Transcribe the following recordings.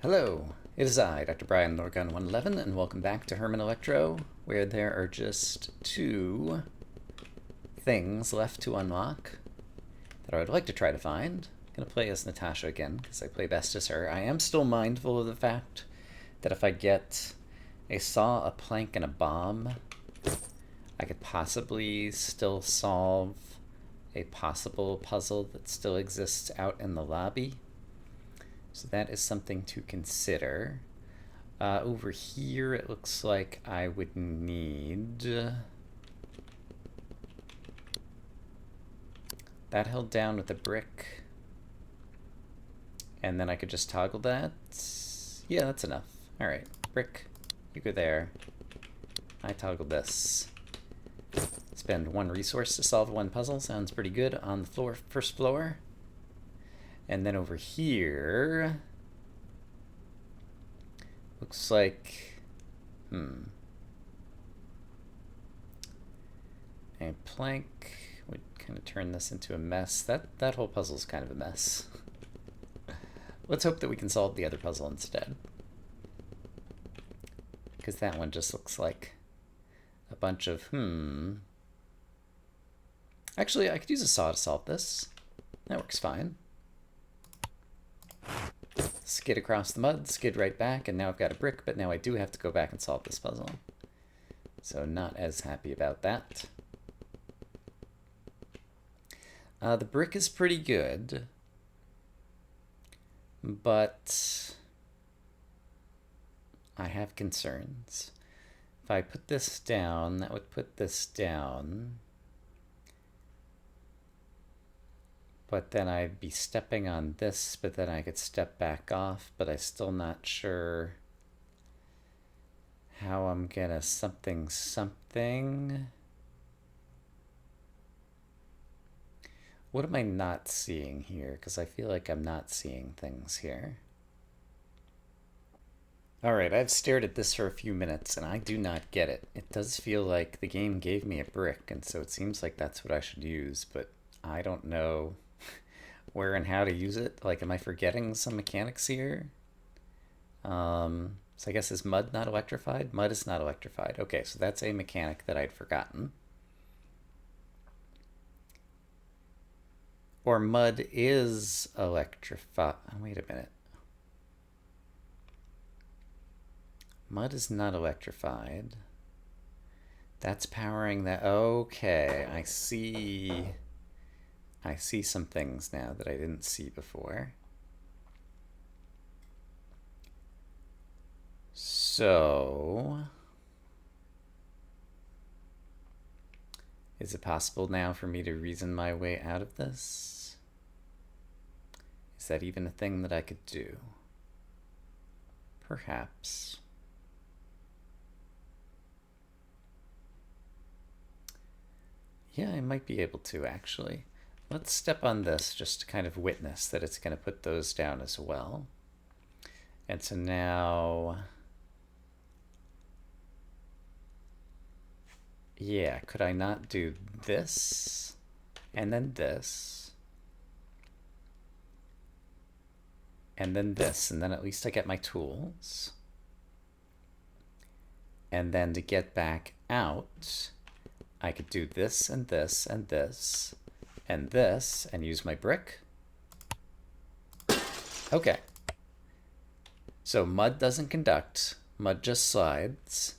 Hello, it is I, Dr. Brian Lorgun 111, and welcome back to Herman Electro, where there are just two things left to unlock that I would like to try to find. I'm going to play as Natasha again, because I play best as her. I am still mindful of the fact that if I get a saw, a plank, and a bomb, I could possibly still solve a possible puzzle that still exists out in the lobby. So that is something to consider. Over here, it looks like I would need that held down with a brick. And then I could just toggle that. Yeah, that's enough. All right, brick, you go there. I toggle this. Spend one resource to solve one puzzle. Sounds pretty good on the first floor. And then over here, looks like, a plank would kind of turn this into a mess. That whole puzzle's kind of a mess. Let's hope that we can solve the other puzzle instead. Because that one just looks like a bunch of, Actually, I could use a saw to solve this. That works fine. Skid across the mud, skid right back, and now I've got a brick, but now I do have to go back and solve this puzzle. So not as happy about that. The brick is pretty good, but I have concerns. If I put this down, that would put this down. But then I'd be stepping on this, but then I could step back off, but I'm still not sure how I'm gonna something. What am I not seeing here? Because I feel like I'm not seeing things here. Alright, I've stared at this for a few minutes, and I do not get it. It does feel like the game gave me a brick, and so it seems like that's what I should use, but I don't know where and how to use it. Like, am I forgetting some mechanics here? So I guess is mud not electrified? Mud is not electrified. Okay, so that's a mechanic that I'd forgotten. Or mud is electrified. Oh, wait a minute. Mud is not electrified. That's powering that. Okay, I see. I see some things now that I didn't see before. So, is it possible now for me to reason my way out of this? Is that even a thing that I could do? Perhaps. Yeah, I might be able to, actually. Let's step on this just to kind of witness that it's going to put those down as well. And so now, yeah, could I not do this and then this and then this, and then at least I get my tools. And then to get back out, I could do this and this and this and this, and use my brick. Okay. So mud doesn't conduct, mud just slides.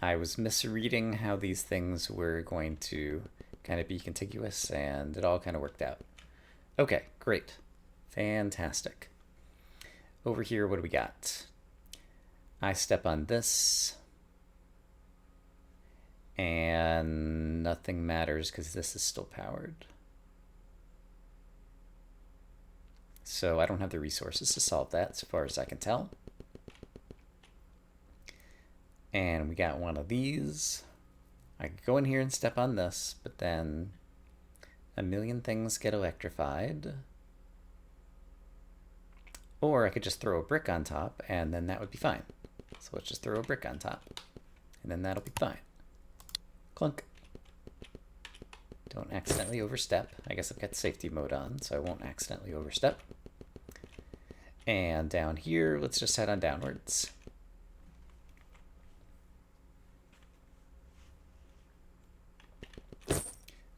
I was misreading how these things were going to kind of be contiguous, and it all kind of worked out. Okay, great. Fantastic. Over here, what do we got? I step on this, and nothing matters because this is still powered. So I don't have the resources to solve that, so far as I can tell. And we got one of these. I could go in here and step on this, but then a million things get electrified. Or I could just throw a brick on top, and then that would be fine. So let's just throw a brick on top, and then that'll be fine. Clunk. Don't accidentally overstep. I guess I've got safety mode on, so I won't accidentally overstep. And down here, let's just head on downwards.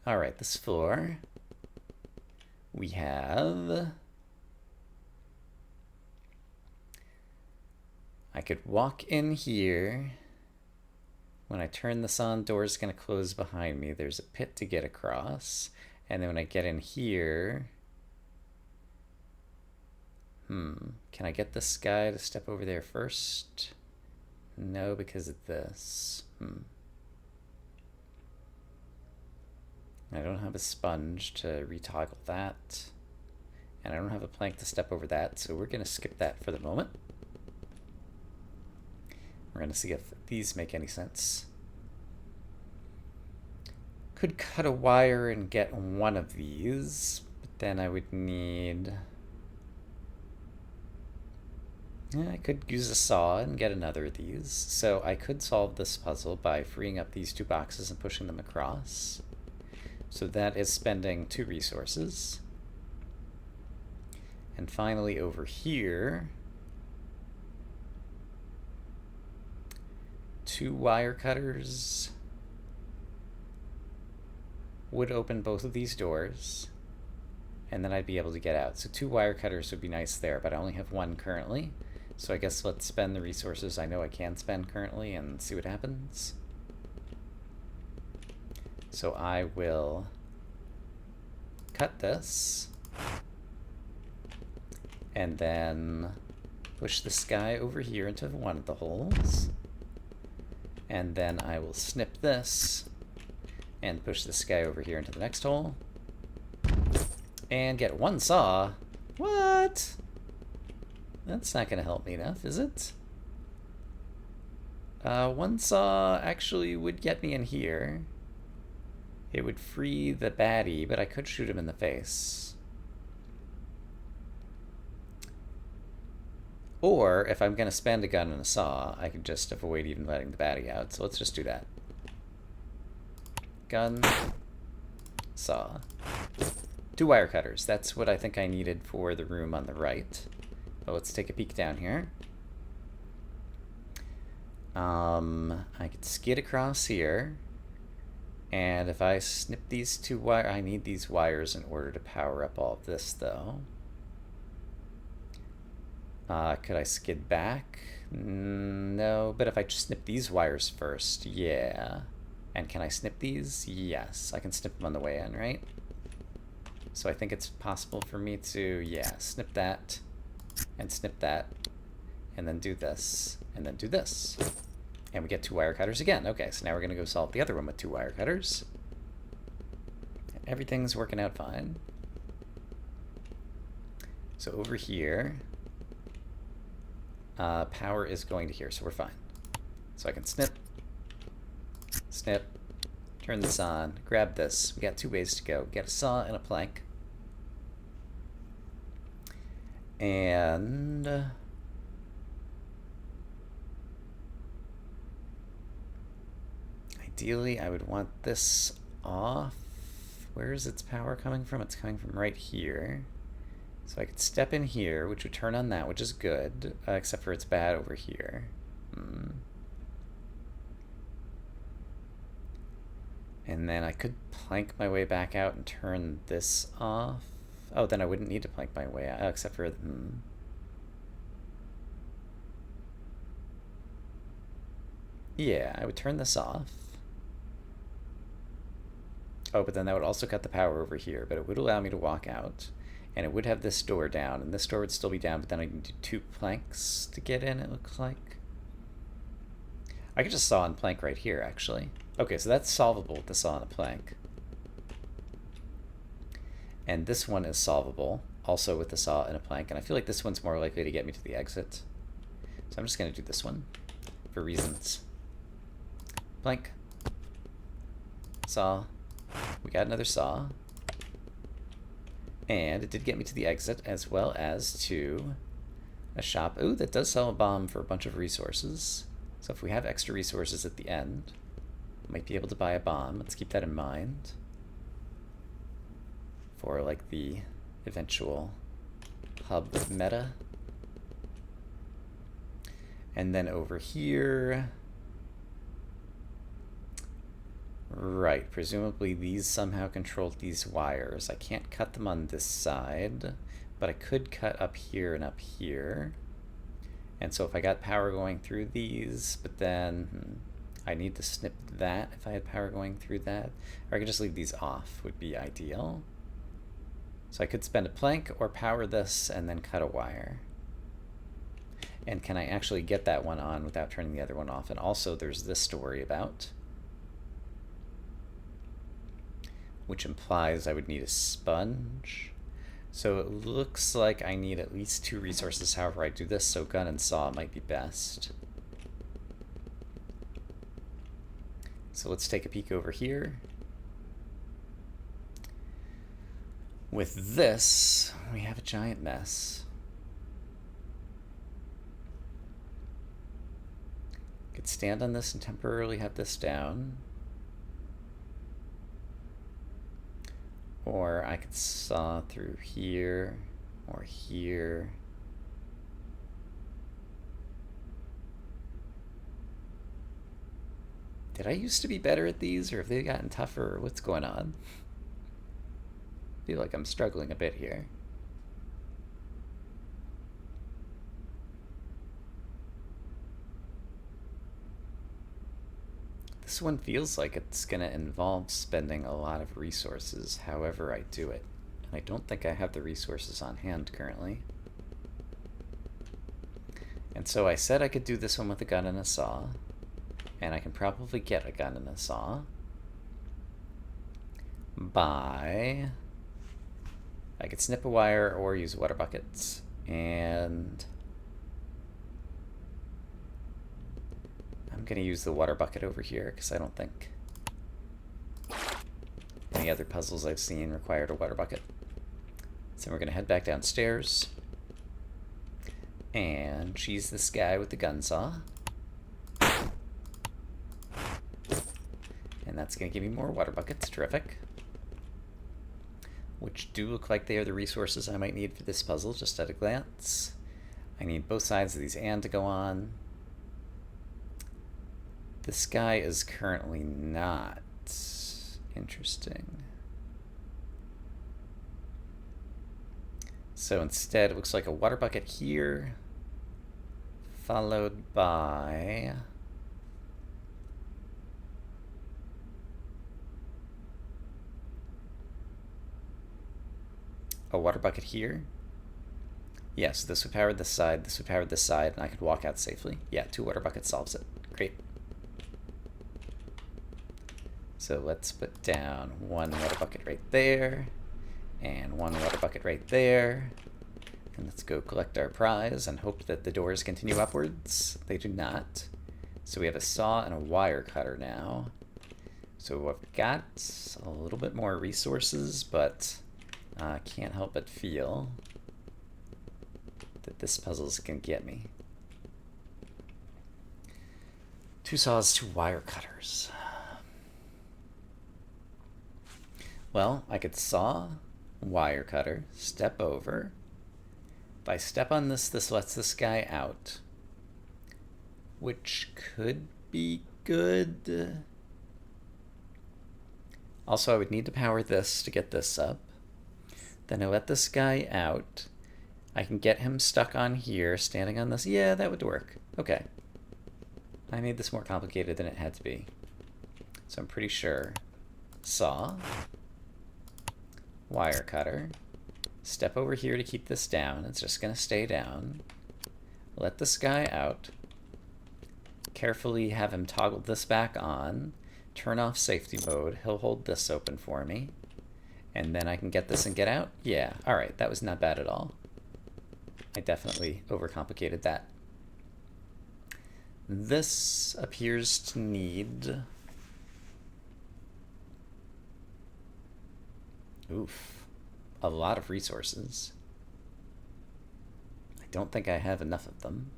All right, this floor, we have... I could walk in here. When I turn this on, door's gonna close behind me. There's a pit to get across. And then when I get in here... Can I get this guy to step over there first? No, because of this. I don't have a sponge to retoggle that. And I don't have a plank to step over that, so we're gonna skip that for the moment. We're gonna see if these make any sense. Could cut a wire and get one of these, but then I would need... I could use a saw and get another of these. So I could solve this puzzle by freeing up these two boxes and pushing them across. So that is spending 2 resources. And finally over here, 2 wire cutters would open both of these doors, and then I'd be able to get out. So 2 wire cutters would be nice there, but I only have 1 currently. So I guess let's spend the resources I know I can spend currently and see what happens. So I will cut this, and then push this guy over here into one of the holes. And then I will snip this and push this guy over here into the next hole. And get 1 saw. What? That's not going to help me enough, is it? 1 saw actually would get me in here. It would free the baddie, but I could shoot him in the face. Or, if I'm going to spend a gun and a saw, I could just avoid even letting the baddie out. So let's just do that. Gun, saw. 2 wire cutters. That's what I think I needed for the room on the right. But let's take a peek down here. I could skid across here. And if I snip these 2 wires, I need these wires in order to power up all of this, though. Could I skid back? No, but if I just snip these wires first, yeah. And can I snip these? Yes, I can snip them on the way in, right? So I think it's possible for me to, yeah, snip that, and snip that, and then do this, and then do this. And we get 2 wire cutters again. Okay, so now we're gonna go solve the other one with 2 wire cutters. Everything's working out fine. So over here, power is going to here, so we're fine. So I can snip, snip, turn this on, grab this. We got 2 ways to go. Get a saw and a plank. And ideally I would want this off. Where is its power coming from? It's coming from right here. So I could step in here, which would turn on that, which is good, except for it's bad over here. And then I could plank my way back out and turn this off. Oh, then I wouldn't need to plank my way out, except for... Yeah, I would turn this off. Oh, but then that would also cut the power over here, but it would allow me to walk out. And it would have this door down, and this door would still be down, but then I need 2 planks to get in, it looks like. I could just saw and plank right here, actually. Okay, so that's solvable with the saw and a plank. And this one is solvable, also with the saw and a plank, and I feel like this one's more likely to get me to the exit. So I'm just going to do this one, for reasons. Plank. Saw. We got another saw. And it did get me to the exit, as well as to a shop. Ooh, that does sell a bomb for a bunch of resources. So if we have extra resources at the end, we might be able to buy a bomb. Let's keep that in mind for like the eventual hub meta. And then over here... Right, presumably these somehow control these wires. I can't cut them on this side, but I could cut up here and up here. And so if I got power going through these, but then I need to snip that if I had power going through that. Or I could just leave these off, would be ideal. So I could spend a plank or power this and then cut a wire. And can I actually get that one on without turning the other one off? And also there's this to worry about, which implies I would need a sponge. So it looks like I need at least 2 resources however I do this, so gun and saw might be best. So let's take a peek over here. With this, we have a giant mess. Could stand on this and temporarily have this down. Or I could saw through here, or here. Did I used to be better at these, or have they gotten tougher, or what's going on? I feel like I'm struggling a bit here. This one feels like it's going to involve spending a lot of resources however I do it. And I don't think I have the resources on hand currently. And so I said I could do this one with a gun and a saw. And I can probably get a gun and a saw by... I could snip a wire or use water buckets. And... I'm going to use the water bucket over here because I don't think any other puzzles I've seen required a water bucket. So we're going to head back downstairs and cheese this guy with the gun saw. And that's going to give me more water buckets. Terrific. Which do look like they are the resources I might need for this puzzle, just at a glance. I need both sides of these and to go on. This guy is currently not. Interesting. So instead, it looks like a water bucket here, followed by a water bucket here. Yeah, so this would power this side, this would power this side, and I could walk out safely. Yeah, 2 water buckets solves it. Great. So let's put down 1 water bucket right there, and 1 water bucket right there. And let's go collect our prize and hope that the doors continue upwards. They do not. So we have a saw and a wire cutter now. So I've got a little bit more resources, but I can't help but feel that this puzzle's gonna get me. 2 saws, 2 wire cutters. Well, I could saw, wire cutter, step over. If I step on this, this lets this guy out, which could be good. Also, I would need to power this to get this up. Then I let this guy out. I can get him stuck on here, standing on this. Yeah, that would work. Okay. I made this more complicated than it had to be. So I'm pretty sure. Saw. Wire cutter. Step over here to keep this down. It's just going to stay down. Let this guy out. Carefully have him toggle this back on. Turn off safety mode. He'll hold this open for me. And then I can get this and get out? Yeah. Alright, that was not bad at all. I definitely overcomplicated that. This appears to need... Oof. A lot of resources. I don't think I have enough of them.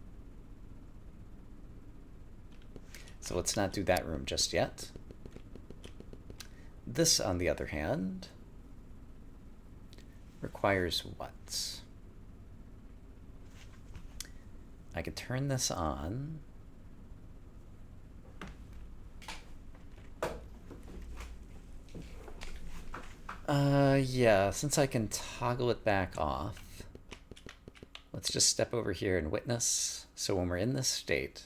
So let's not do that room just yet. This, on the other hand, requires what? I could turn this on. Yeah, since I can toggle it back off, let's just step over here and witness. So when we're in this state,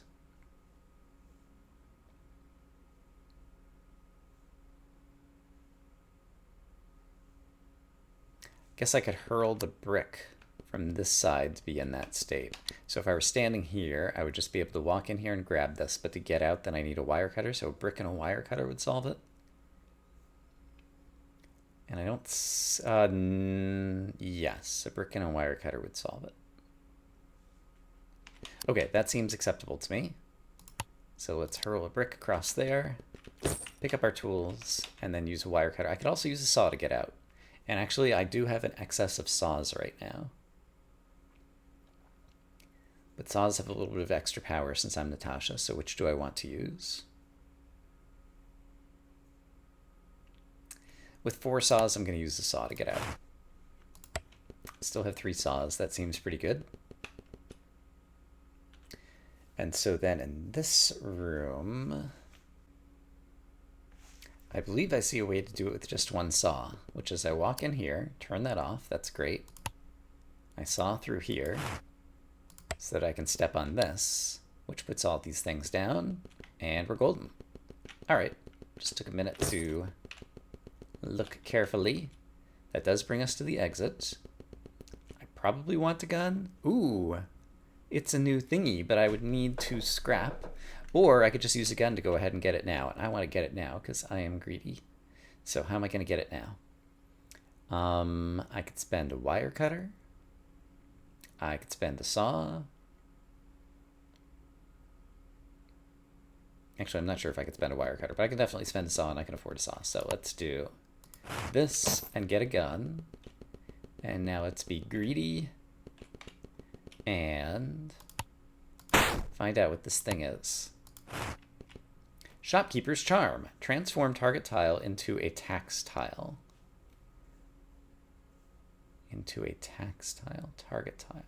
guess I could hurl the brick from this side to be in that state. So if I were standing here, I would just be able to walk in here and grab this, but to get out, then I need a wire cutter, so a brick and a wire cutter would solve it. And I don't... yes, a brick and a wire cutter would solve it. Okay, that seems acceptable to me. So let's hurl a brick across there, pick up our tools, and then use a wire cutter. I could also use a saw to get out. And actually, I do have an excess of saws right now. But saws have a little bit of extra power since I'm Natasha, so which do I want to use? With 4 saws, I'm going to use the saw to get out. Still have 3 saws. That seems pretty good. And so then in this room, I believe I see a way to do it with just 1 saw, which is I walk in here, turn that off. That's great. I saw through here so that I can step on this, which puts all these things down, and we're golden. All right, just took a minute to look carefully. That does bring us to the exit. I probably want a gun. Ooh, it's a new thingy, but I would need to scrap. Or I could just use a gun to go ahead and get it now. And I want to get it now because I am greedy. So how am I going to get it now? I could spend a wire cutter. I could spend a saw. Actually, I'm not sure if I could spend a wire cutter, but I can definitely spend a saw and I can afford a saw. So let's do this and get a gun. And now let's be greedy and find out what this thing is. Shopkeeper's Charm. Transform target tile into a tax tile. Into a tax tile. Target tile.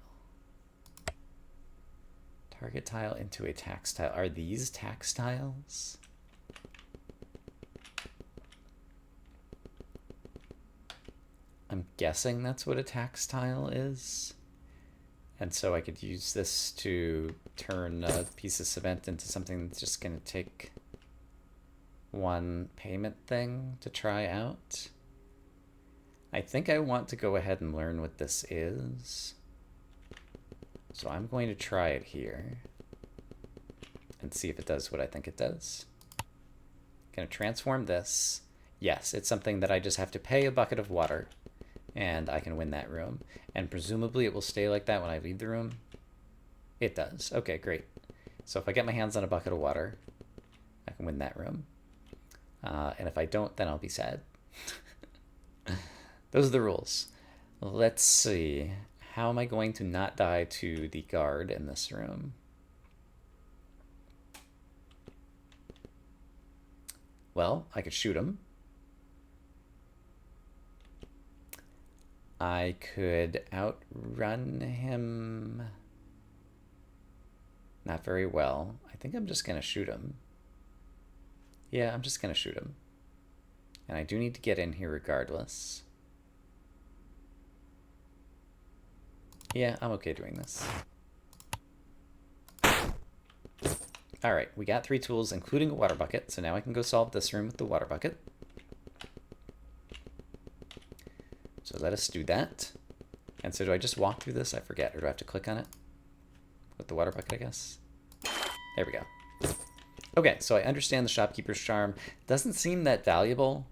Target tile into a tax tile. Are these tax tiles? I'm guessing that's what a tax tile is. And so I could use this to turn a piece of cement into something that's just going to take 1 payment thing to try out. I think I want to go ahead and learn what this is. So I'm going to try it here and see if it does what I think it does. Going to transform this. Yes, it's something that I just have to pay a bucket of water and I can win that room. And presumably it will stay like that when I leave the room. It does. Okay, great. So if I get my hands on a bucket of water, I can win that room. And if I don't, then I'll be sad. Those are the rules. Let's see. How am I going to not die to the guard in this room? Well, I could shoot him. I could outrun him. Not very well. I think I'm just going to shoot him. Yeah, I'm just going to shoot him. And I do need to get in here regardless. Yeah, I'm okay doing this. All right, we got 3 tools, including a water bucket. So now I can go solve this room with the water bucket. So let us do that. And so do I just walk through this? I forget. Or do I have to click on it? With the water bucket, I guess. There we go. Okay, so I understand the Shopkeeper's Charm. Doesn't seem that valuable.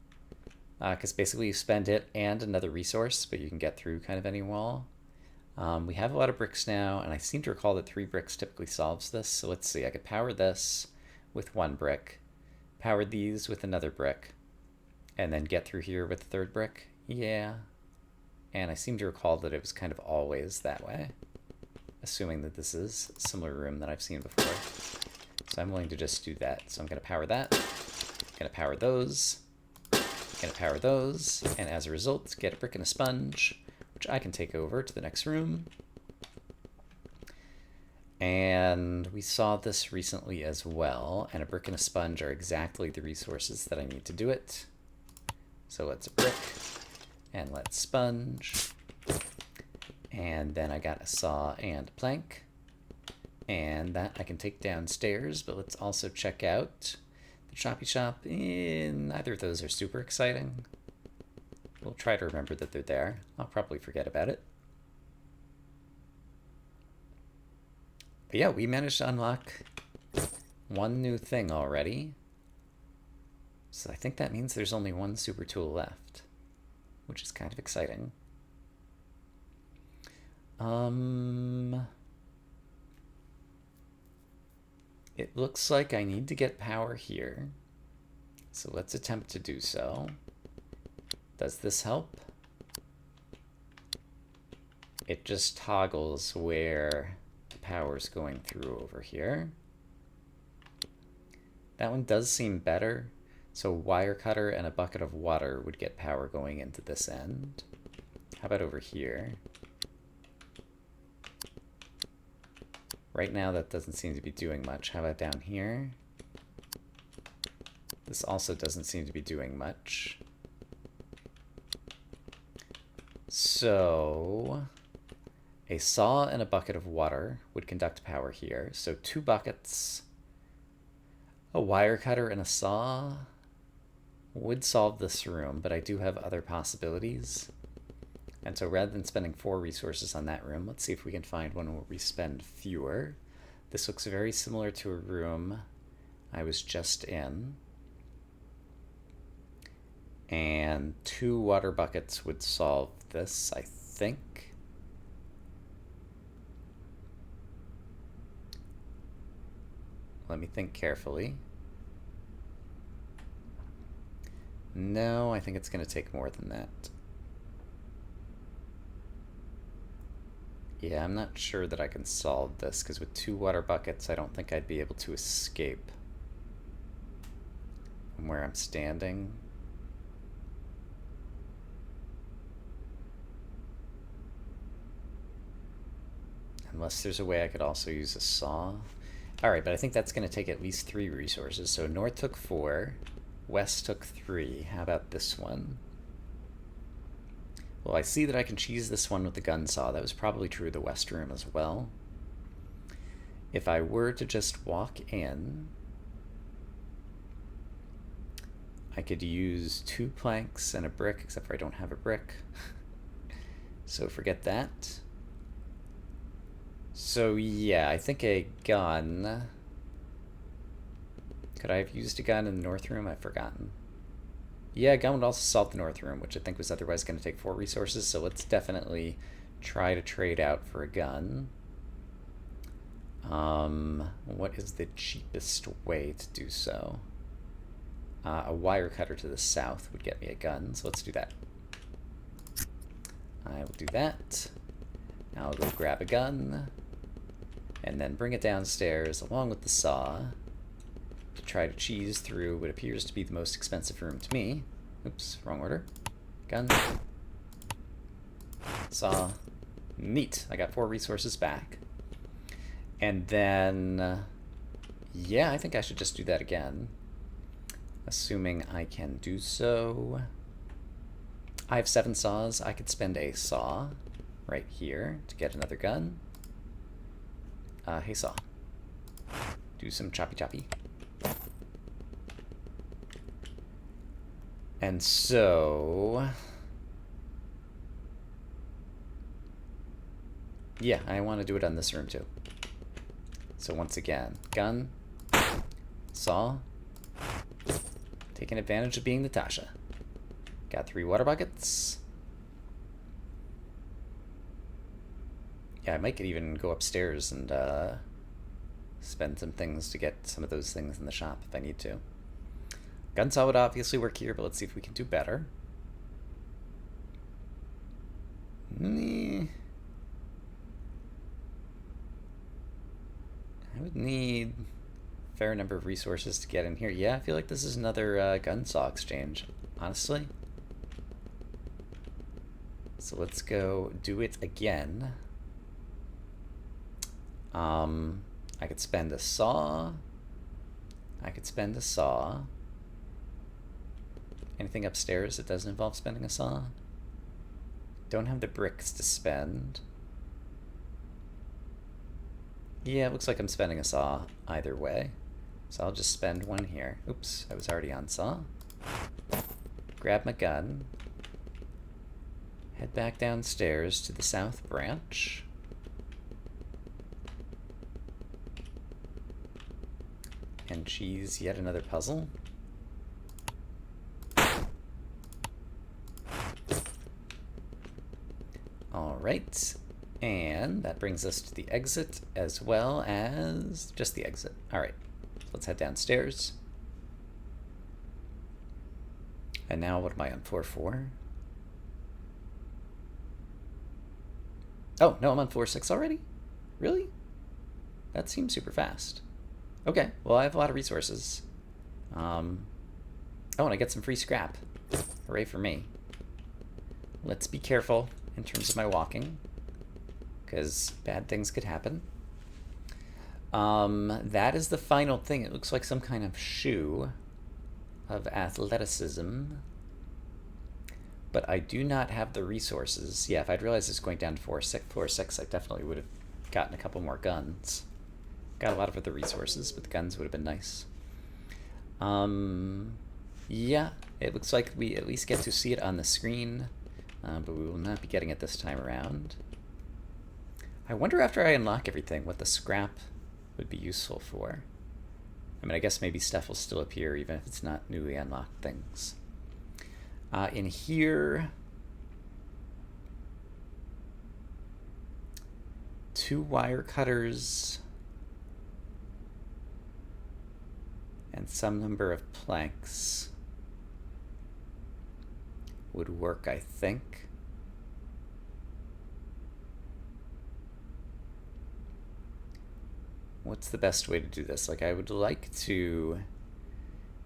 Because basically you spend it and another resource, but you can get through kind of any wall. We have a lot of bricks now, and I seem to recall that 3 bricks typically solves this. So let's see. I could power this with 1 brick. Power these with another brick. And then get through here with the 3rd brick. Yeah. And I seem to recall that it was kind of always that way. Assuming that this is a similar room that I've seen before. So I'm willing to just do that. So I'm going to power that. I'm going to power those. I'm going to power those. And as a result, get a brick and a sponge, which I can take over to the next room. And we saw this recently as well, and a brick and a sponge are exactly the resources that I need to do it. So let's brick, and let's sponge. And then I got a saw and a plank. And that I can take downstairs, but let's also check out the choppy shop. Neither of those are super exciting. We'll try to remember that they're there. I'll probably forget about it. But yeah, we managed to unlock one new thing already. So I think that means there's only one super tool left, which is kind of exciting. It looks like I need to get power here. So let's attempt to do so. Does this help? It just toggles where the power's going through over here. That one does seem better. So a wire cutter and a bucket of water would get power going into this end. How about over here? Right now that doesn't seem to be doing much. How about down here? This also doesn't seem to be doing much. So a saw and a bucket of water would conduct power here. So 2 buckets, a wire cutter, and a saw would solve this room, but I do have other possibilities. And so rather than spending 4 resources on that room, let's see if we can find one where we spend fewer. This looks very similar to a room I was just in. And 2 water buckets would solve this, I think. Let me think carefully. No, I think it's going to take more than that. Yeah, I'm not sure that I can solve this, because with 2 water buckets, I don't think I'd be able to escape from where I'm standing. Unless there's a way I could also use a saw. Alright, but I think that's going to take at least 3 resources. So north took 4, west took 3. How about this one? Well, I see that I can cheese this one with the gun saw. That was probably true of the west room as well. If I were to just walk in, I could use 2 planks and a brick, except for I don't have a brick. So forget that. So yeah, I think a gun... Could I have used a gun in the north room? I've forgotten. Yeah, a gun would also solve the north room, which I think was otherwise going to take 4 resources, so let's definitely try to trade out for a gun. What is the cheapest way to do so? A wire cutter to the south would get me a gun, so let's do that. I will do that. Now I'll go grab a gun, and then bring it downstairs along with the saw to try to cheese through what appears to be the most expensive room to me. Oops, wrong order. Gun. Saw. Neat. I got 4 resources back. And then, yeah, I think I should just do that again. Assuming I can do so. I have 7 saws. I could spend a saw right here to get another gun. Hey, saw. Do some choppy choppy. And so... yeah, I want to do it on this room too. So once again, gun, saw, taking advantage of being Natasha. Got 3 water buckets. Yeah, I might even go upstairs and spend some things to get some of those things in the shop if I need to. Gun saw would obviously work here, but let's see if we can do better. I would need a fair number of resources to get in here. Yeah, I feel like this is another gun saw exchange, honestly. So let's go do it again. I could spend a saw. I could spend a saw. Anything upstairs that doesn't involve spending a saw? Don't have the bricks to spend. Yeah, it looks like I'm spending a saw either way. So I'll just spend one here. Oops, I was already on saw. Grab my gun. Head back downstairs to the south branch. And choose yet another puzzle. Alright, and that brings us to the exit as well as just the exit. Alright, let's head downstairs. And now what am I on floor 4? Oh, no, I'm on floor 6 already? Really? That seems super fast. Okay, well, I have a lot of resources. Oh, and I get some free scrap. Hooray for me. Let's be careful in terms of my walking, because bad things could happen. That is the final thing. It looks like some kind of shoe of athleticism. But I do not have the resources. Yeah, if I'd realized it's going down to floor 6, I definitely would have gotten a couple more guns. Got a lot of other resources, but the guns would have been nice. Yeah, it looks like we at least get to see it on the screen, but we will not be getting it this time around. I wonder after I unlock everything what the scrap would be useful for. I mean, I guess maybe stuff will still appear even if it's not newly unlocked things. In here, 2 wire cutters and some number of planks would work, I think. What's the best way to do this? Like, I would like to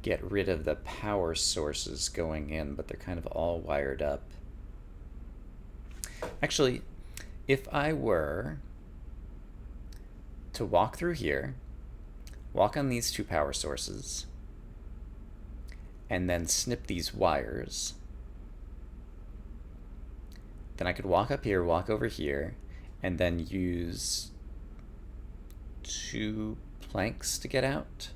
get rid of the power sources going in, but they're kind of all wired up. Actually, if I were to walk through here, walk on these 2 power sources, and then snip these wires, then I could walk up here, walk over here, and then use 2 planks to get out.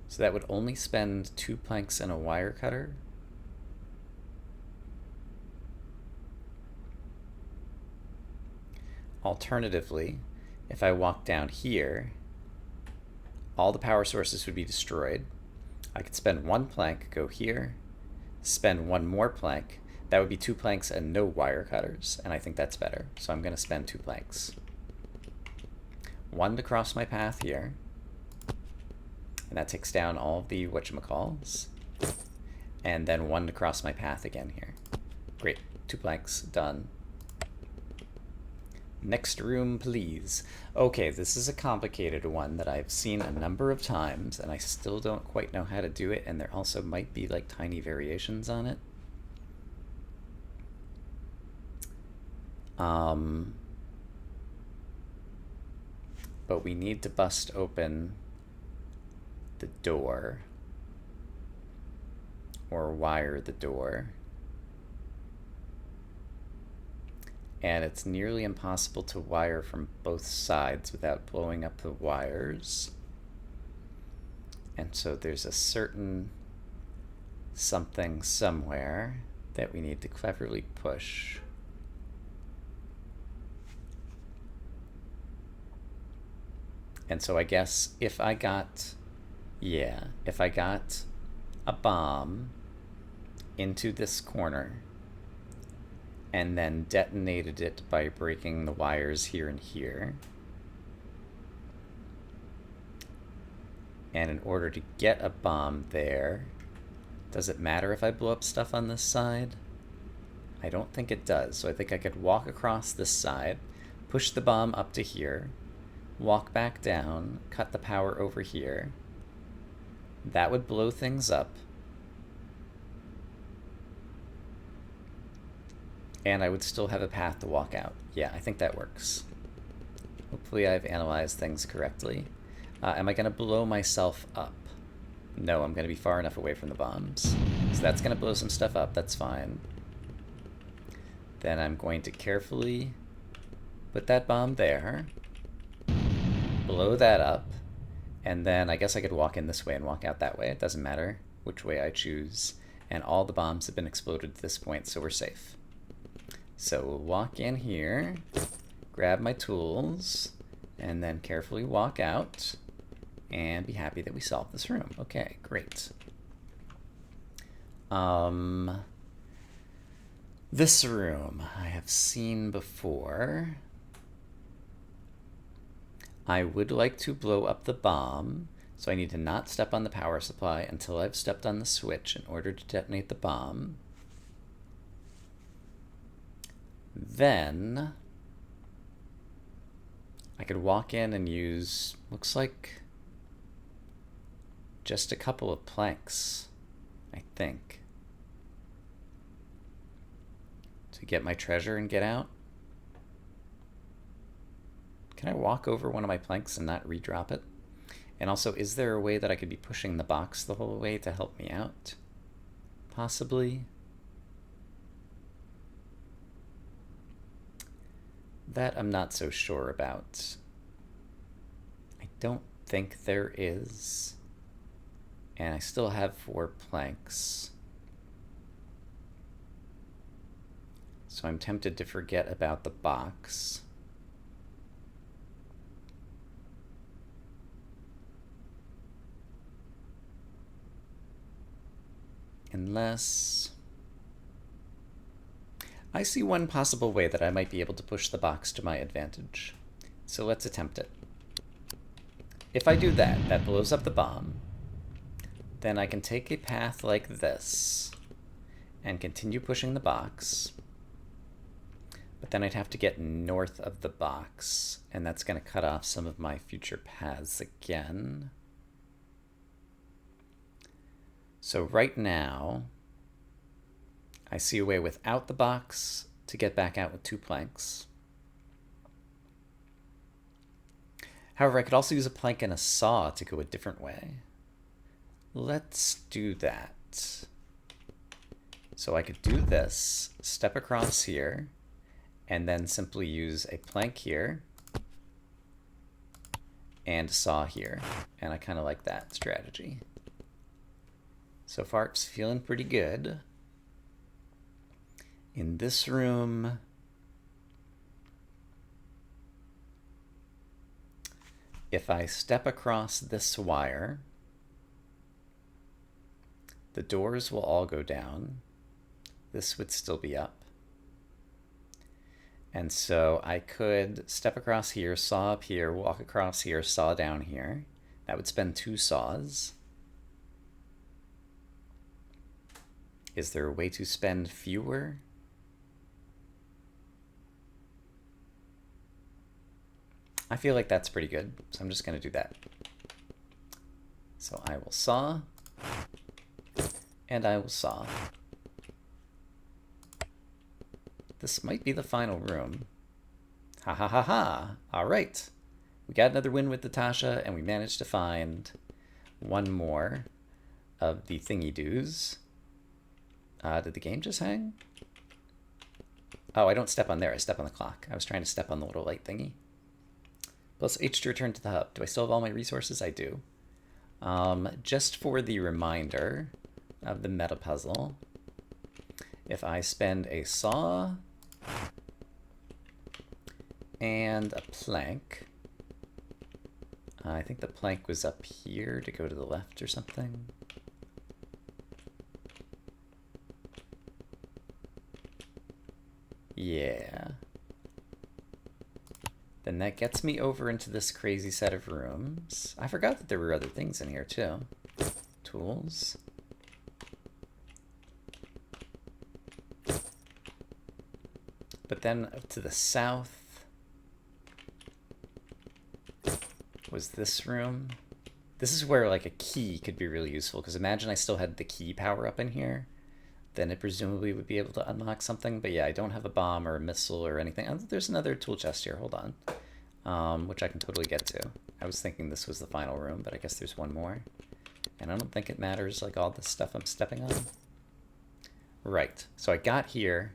So that would only spend 2 planks and a wire cutter. Alternatively, if I walk down here, all the power sources would be destroyed. I could spend 1 plank, go here, spend 1 more plank. That would be 2 planks and no wire cutters, and I think that's better. So I'm going to spend 2 planks. 1 to cross my path here. And that takes down all of the whatchamacalls. And then 1 to cross my path again here. Great. 2 planks. Done. Next room, please. Okay, this is a complicated one that I've seen a number of times, and I still don't quite know how to do it, and there also might be like tiny variations on it. But we need to bust open the door, or wire the door, and it's nearly impossible to wire from both sides without blowing up the wires, and so there's a certain something somewhere that we need to cleverly push. And so I guess if I got a bomb into this corner and then detonated it by breaking the wires here and here, and in order to get a bomb there, does it matter if I blow up stuff on this side? I don't think it does. So I think I could walk across this side, push the bomb up to here, walk back down, cut the power over here. That would blow things up. And I would still have a path to walk out. Yeah, I think that works. Hopefully I've analyzed things correctly. Am I going to blow myself up? No, I'm going to be far enough away from the bombs. So that's going to blow some stuff up. That's fine. Then I'm going to carefully put that bomb there. Blow that up. And then I guess I could walk in this way and walk out that way. It doesn't matter which way I choose. And all the bombs have been exploded at this point, so we're safe. So we'll walk in here, grab my tools, and then carefully walk out and be happy that we solved this room. Okay, great. This room I have seen before. I would like to blow up the bomb, so I need to not step on the power supply until I've stepped on the switch in order to detonate the bomb. Then I could walk in and use, looks like, just a couple of planks, I think, to get my treasure and get out. Can I walk over one of my planks and not redrop it? And also, is there a way that I could be pushing the box the whole way to help me out? Possibly. That I'm not so sure about. I don't think there is. And I still have 4 planks. So I'm tempted to forget about the box. Unless... I see one possible way that I might be able to push the box to my advantage. So let's attempt it. If I do that, that blows up the bomb. Then I can take a path like this and continue pushing the box. But then I'd have to get north of the box, and that's going to cut off some of my future paths again. So right now, I see a way without the box to get back out with 2 planks. However, I could also use a plank and a saw to go a different way. Let's do that. So I could do this, step across here, and then simply use a plank here and a saw here. And I kind of like that strategy. So far, it's feeling pretty good. In this room, if I step across this wire, the doors will all go down. This would still be up. And so I could step across here, saw up here, walk across here, saw down here. That would spend 2 saws. Is there a way to spend fewer? I feel like that's pretty good, so I'm just going to do that. So I will saw, and I will saw. This might be the final room. Ha ha ha ha! All right. We got another win with Natasha, and we managed to find one more of the thingy-doos. Did the game just hang? Oh, I don't step on there. I step on the clock. I was trying to step on the little light thingy. Plus H to return to the hub. Do I still have all my resources? I do. Just for the reminder of the meta puzzle, if I spend a saw and a plank, I think the plank was up here to go to the left or something. Yeah. Then that gets me over into this crazy set of rooms. I forgot that there were other things in here too. Tools. But then to the south was this room. This is where like a key could be really useful, because imagine I still had the key power up in here. Then it presumably would be able to unlock something. But yeah, I don't have a bomb or a missile or anything. Oh, there's another tool chest here. Hold on. which I can totally get to. I was thinking this was the final room, but I guess there's one more. And I don't think it matters, like, all this stuff I'm stepping on. Right, so I got here,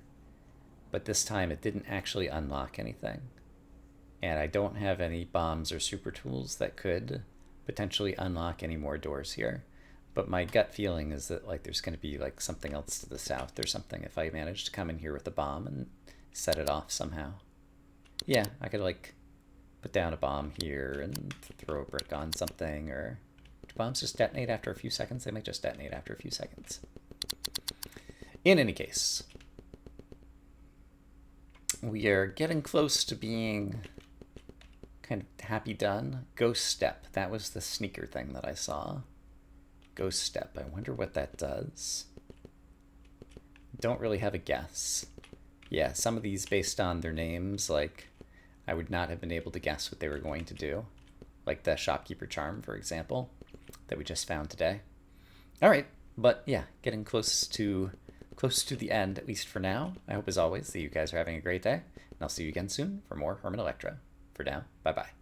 but this time it didn't actually unlock anything. And I don't have any bombs or super tools that could potentially unlock any more doors here. But my gut feeling is that, like, there's going to be, like, something else to the south or something if I manage to come in here with a bomb and set it off somehow. Yeah, I could, like, put down a bomb here and throw a brick on something, or... Do bombs just detonate after a few seconds? They might just detonate after a few seconds. In any case, we are getting close to being kind of happy done. Ghost Step. That was the sneaker thing that I saw. Ghost Step. I wonder what that does. Don't really have a guess. Yeah, some of these based on their names, like, I would not have been able to guess what they were going to do. Like the Shopkeeper Charm, for example, that we just found today. All right, but yeah, getting close to the end, at least for now. I hope, as always, that you guys are having a great day, and I'll see you again soon for more Herman Electro. For now, bye-bye.